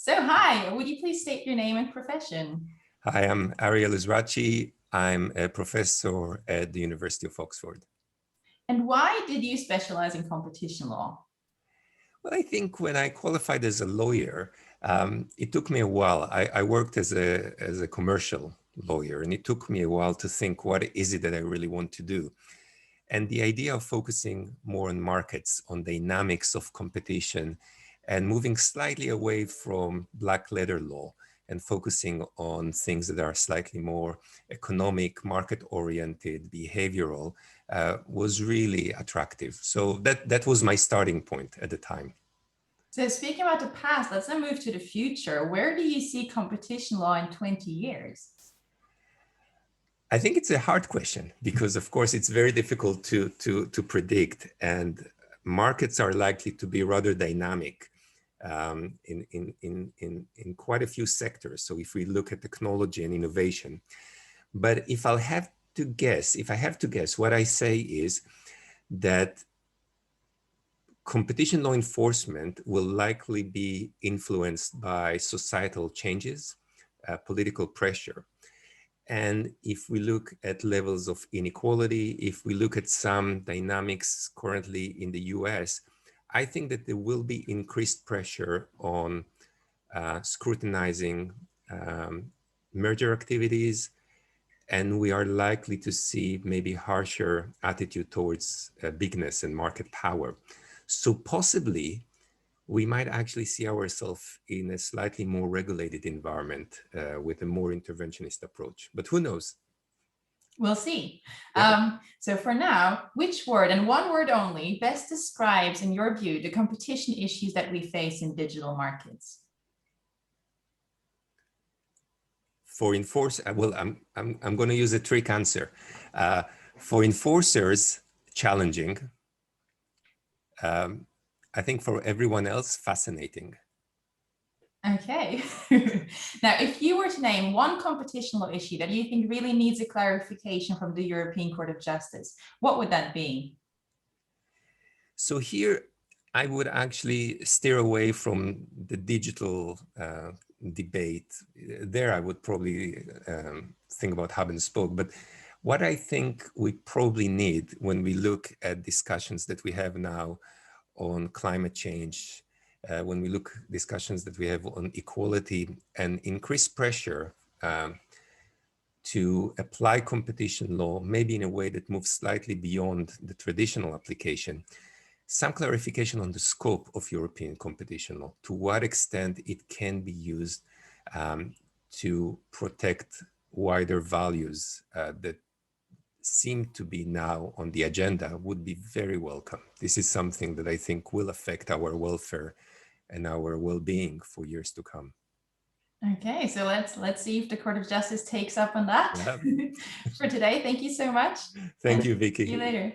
So hi, would you please state your name and profession? Hi, I'm Ariel Ezrachi. I'm a professor at the University of Oxford. And why did you specialize in competition law? Well, I think when I qualified as a lawyer, it took me a while. I worked as a commercial lawyer, and it took me a while to think, what is it that I really want to do? And the idea of focusing more on markets, on dynamics of competition, and moving slightly away from black letter law and focusing on things that are slightly more economic, market-oriented, behavioral, was really attractive. So that was my starting point at the time. So speaking about the past, let's now move to the future. Where do you see competition law in 20 years? I think it's a hard question because, of course, it's very difficult to predict, and markets are likely to be rather dynamic in quite a few sectors. So if we look at technology and innovation, but if I have to guess, what I say is that competition law enforcement will likely be influenced by societal changes, political pressure. And if we look at levels of inequality, if we look at some dynamics currently in the US, I think that there will be increased pressure on scrutinizing merger activities, and we are likely to see maybe harsher attitude towards bigness and market power. So possibly, we might actually see ourselves in a slightly more regulated environment with a more interventionist approach. But who knows? We'll see. Yeah. So for now, which word, and one word only, best describes, in your view, the competition issues that we face in digital markets? For enforce, well, I'm going to use a trick answer. For enforcers, challenging. I think for everyone else, fascinating. Okay. Now, if you were to name one competition law issue that you think really needs a clarification from the European Court of Justice, what would that be? So here, I would actually steer away from the digital debate. There, I would probably think about hub and spoke. But what I think we probably need when we look at discussions that we have now on climate change, when we look discussions that we have on equality and increased pressure to apply competition law, maybe in a way that moves slightly beyond the traditional application, some clarification on the scope of European competition law, to what extent it can be used to protect wider values that seem to be now on the agenda, would be very welcome. This is something that I think will affect our welfare and our well-being for years to come. Okay, so let's see if the Court of Justice takes up on that. Yeah. For today, thank you so much. Thank you, Vicky. See you later.